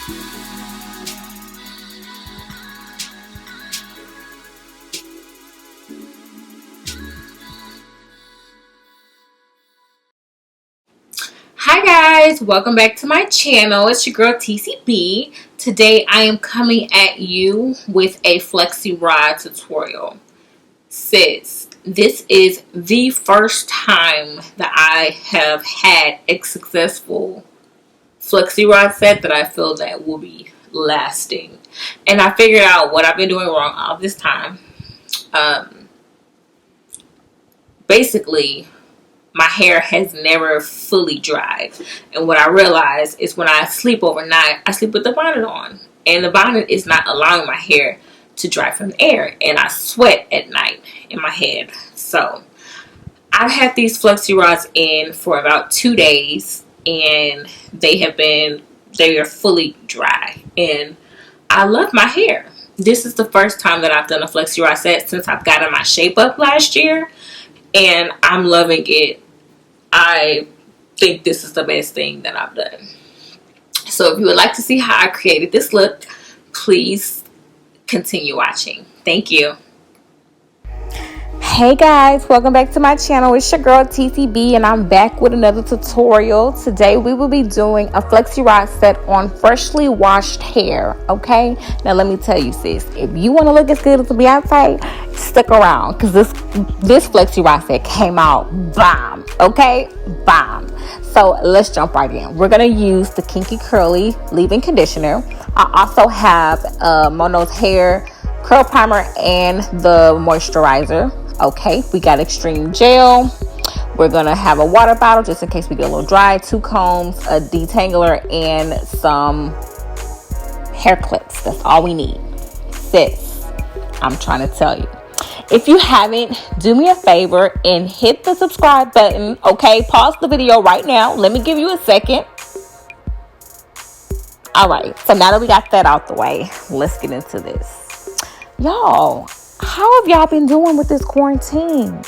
Hi guys, welcome back to my channel. It's your girl TCB. Today I am coming at you with a FlexiRod tutorial. Sis, this is the first time that I have had a successful FlexiRod set that I feel that will be lasting. And I figured out what I've been doing wrong all this time. Basically, my hair has never fully dried. And what I realized is when I sleep overnight, I sleep with the bonnet on. And the bonnet is not allowing my hair to dry from the air. And I sweat at night in my head. So I've had these FlexiRods in for about 2 days. And they are fully dry. And I love my hair. This is the first time that I've done a FlexiRod set since I've gotten my shape up last year. And I'm loving it. I think this is the best thing that I've done. So if you would like to see how I created this look, please continue watching. Thank you. Hey guys, welcome back to my channel. It's your girl TCB and I'm back with another tutorial. Today we will be doing a FlexiRod set on freshly washed hair. Okay, now let me tell you sis, if you want to look as good as the Beyonce, stick around because this FlexiRod set came out bomb. Okay, bomb. So let's jump right in. We're going to use the Kinky Curly leave-in conditioner. I also have Mono's hair curl primer and the moisturizer. Okay, we got extreme gel. We're gonna have a water bottle just in case we get a little dry, 2 combs, a detangler, and some hair clips. That's all we need. Sis, I'm trying to tell you, if you haven't, do me a favor and hit the subscribe button. Okay, pause the video right now. Let me give you a second. All right, so now that we got that out the way, let's get into this. Y'all, how have y'all been doing with this quarantine?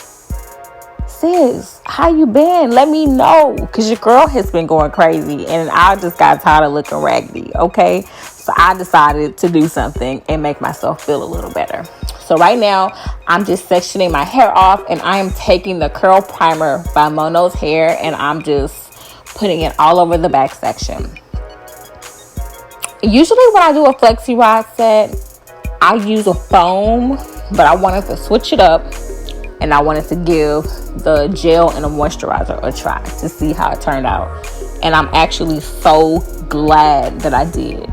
Sis, how you been? Let me know, because your girl has been going crazy and I just got tired of looking raggedy, okay? So I decided to do something and make myself feel a little better. So right now, I'm just sectioning my hair off and I am taking the curl primer by Mono's Hair and I'm just putting it all over the back section. Usually when I do a FlexiRod set, I use a foam, but I wanted to switch it up and I wanted to give the gel and the moisturizer a try to see how it turned out. And I'm actually so glad that I did.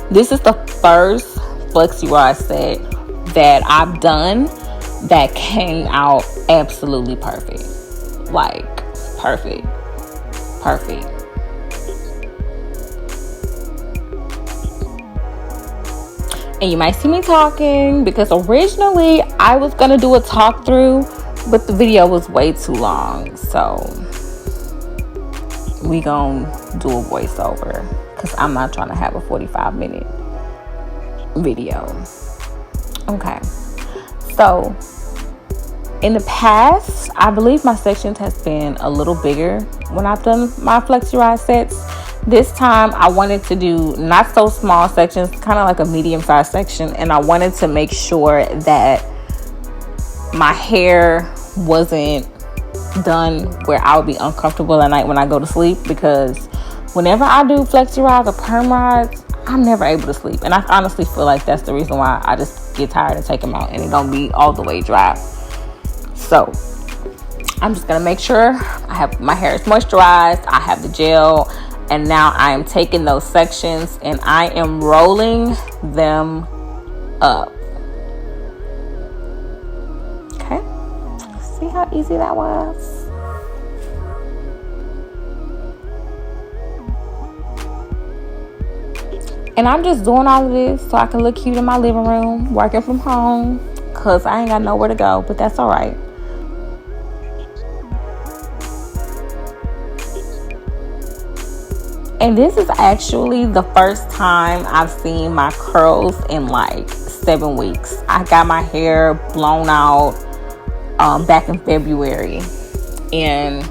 This is the first FlexiRod set that I've done that came out absolutely perfect. Like, perfect. Perfect. And you might see me talking because originally I was going to do a talk through, but the video was way too long. So we going to do a voiceover because I'm not trying to have a 45-minute video. Okay. So in the past, I believe my sections has been a little bigger when I've done my FlexiRod sets. This time I wanted to do not so small sections, kind of like a medium-sized section, and I wanted to make sure that my hair wasn't done where I would be uncomfortable at night when I go to sleep, because whenever I do FlexiRods or perm rods, I'm never able to sleep, and I honestly feel like that's the reason why I just get tired and take them out and it don't be all the way dry. So I'm just gonna make sure I have my hair is moisturized, I have the gel. And now I am taking those sections and I am rolling them up. Okay. See how easy that was? And I'm just doing all of this so I can look cute in my living room, working from home, because I ain't got nowhere to go, but that's all right. And this is actually the first time I've seen my curls in like 7 weeks. I got my hair blown out back in February and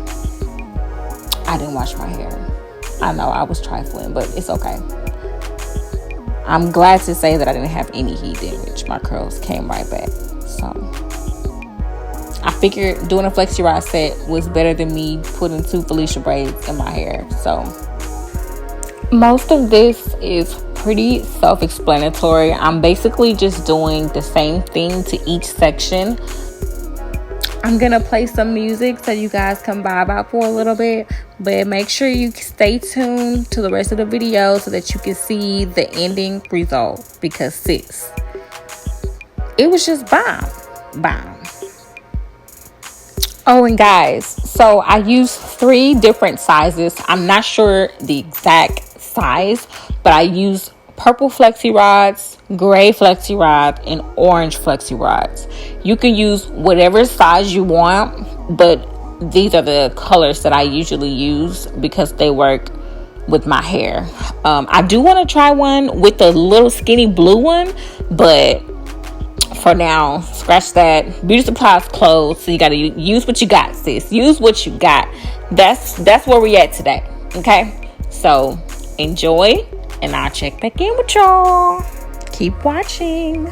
I didn't wash my hair. I know I was trifling, but it's okay. I'm glad to say that I didn't have any heat damage. My curls came right back. So I figured doing a FlexiRod set was better than me putting 2 Felicia braids in my hair. So most of this is pretty self-explanatory. I'm basically just doing the same thing to each section. I'm gonna play some music so you guys can vibe out for a little bit, but make sure you stay tuned to the rest of the video so that you can see the ending result, because sis, it was just bomb. Oh, and guys, so I used 3 different sizes. I'm not sure the exact size, but I used purple FlexiRods, gray FlexiRod, and orange FlexiRods. You can use whatever size you want, but these are the colors that I usually use because they work with my hair. I do want to try one with the little skinny blue one, but for now, scratch that. Beauty supplies closed, so you gotta use what you got, sis. Use what you got. That's where we at today. Okay, so enjoy, and I'll check back in with y'all. Keep watching.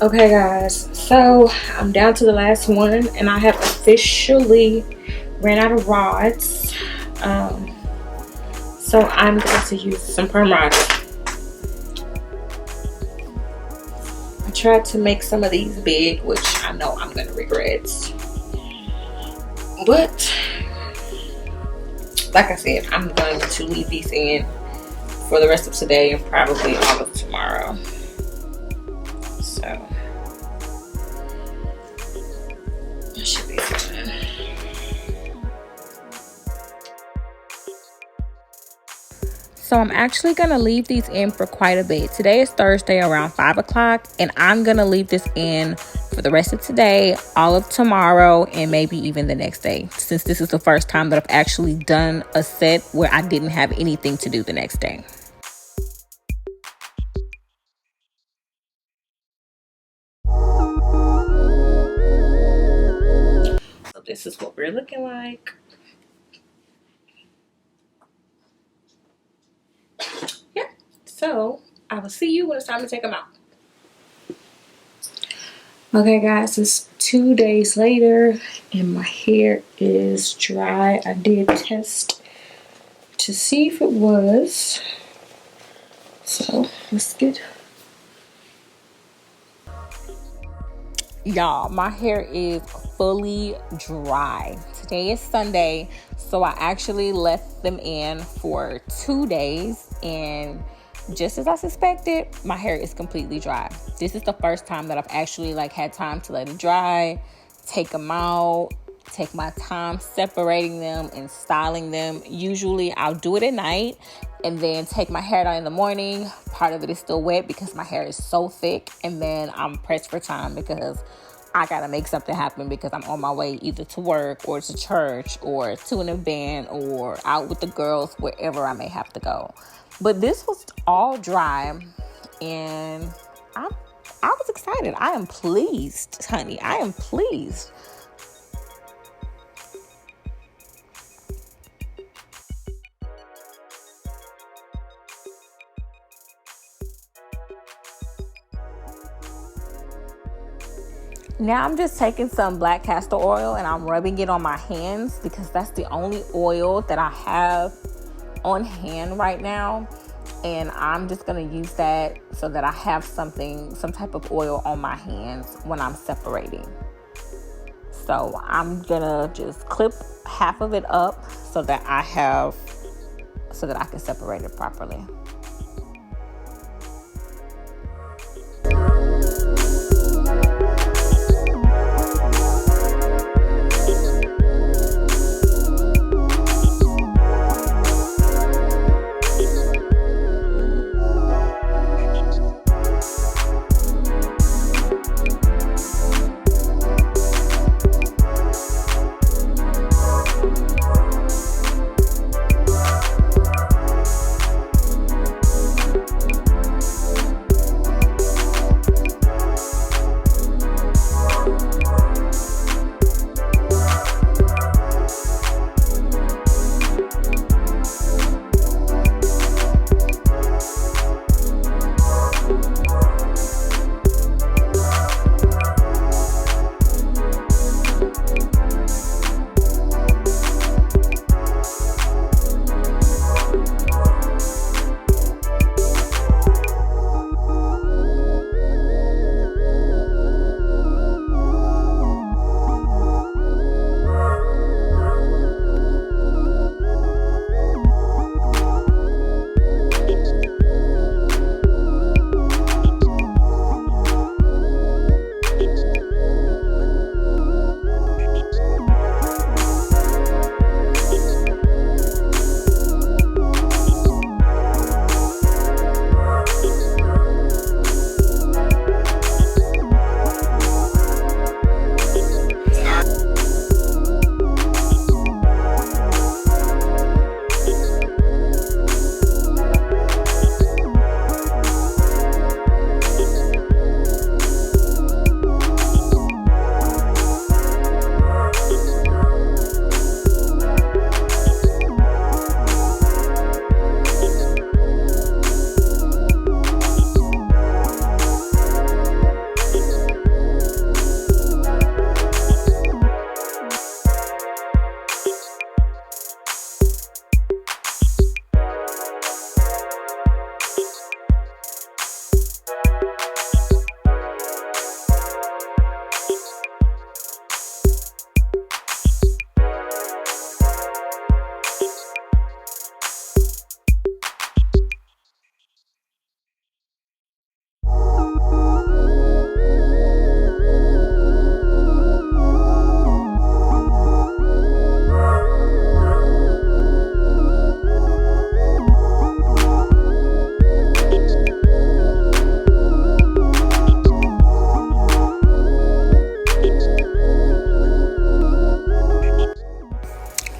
Okay guys, so I'm down to the last one and I have officially ran out of rods. So I'm going to use some perm rods. I tried to make some of these big, which I know I'm going to regret. But like I said, I'm going to leave these in for the rest of today and probably all of tomorrow. So that should be fun. So I'm actually going to leave these in for quite a bit. Today is Thursday around 5 o'clock, and I'm going to leave this in for the rest of today, all of tomorrow, and maybe even the next day, since this is the first time that I've actually done a set where I didn't have anything to do the next day. So this is what we're looking like. Yeah. So I will see you when it's time to take them out. Okay guys, it's 2 days later and my hair is dry. I did test to see if it was. So let's get. Y'all, my hair is fully dry. Today is Sunday, so I actually left them in for 2 days, and just as I suspected, my hair is completely dry. This is the first time that I've actually had time to let it dry, take them out, take my time separating them and styling them. Usually I'll do it at night and then take my hair down in the morning. Part of it is still wet because my hair is so thick, and then I'm pressed for time because I gotta make something happen because I'm on my way either to work or to church or to an event or out with the girls, wherever I may have to go. But this was all dry, and I was excited. I am pleased, honey. I am pleased. Now I'm just taking some black castor oil and I'm rubbing it on my hands because that's the only oil that I have on hand right now. And I'm just going to use that so that I have some type of oil on my hands when I'm separating. So I'm going to just clip half of it up so that I can separate it properly.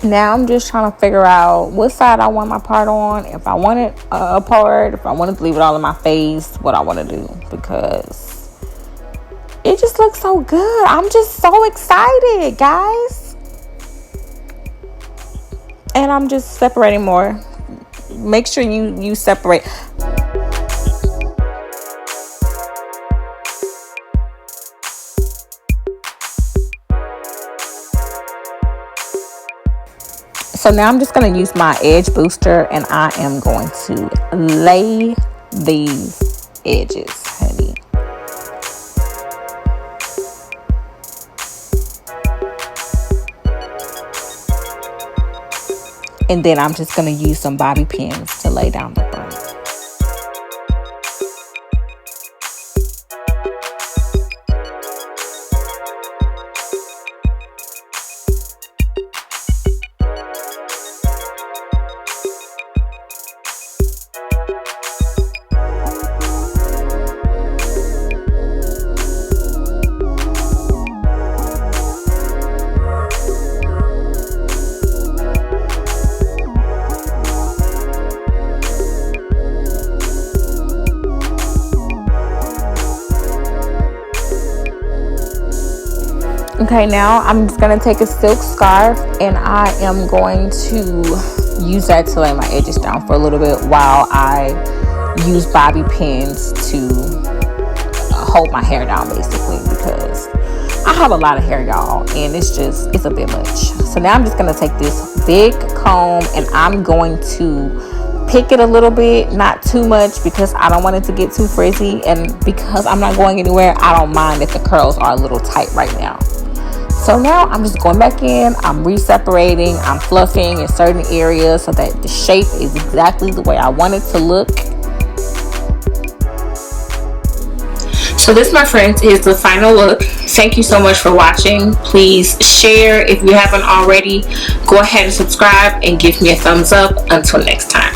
Now I'm just trying to figure out what side I want my part on. If I want it apart, if I wanted to leave it all in my face, what I want to do, because it just looks so good. I'm just so excited, guys. And I'm just separating more. Make sure you separate. So now I'm just going to use my edge booster, and I am going to lay these edges, honey. And then I'm just going to use some bobby pins to lay down the front. Okay, now I'm just going to take a silk scarf, and I am going to use that to lay my edges down for a little bit while I use bobby pins to hold my hair down, basically, because I have a lot of hair, y'all, and it's a bit much. So now I'm just going to take this big comb, and I'm going to pick it a little bit, not too much, because I don't want it to get too frizzy, and because I'm not going anywhere, I don't mind if the curls are a little tight right now. So now I'm just going back in, I'm re-separating, I'm fluffing in certain areas so that the shape is exactly the way I want it to look. So this, my friends, is the final look. Thank you so much for watching. Please share if you haven't already. Go ahead and subscribe and give me a thumbs up. Until next time.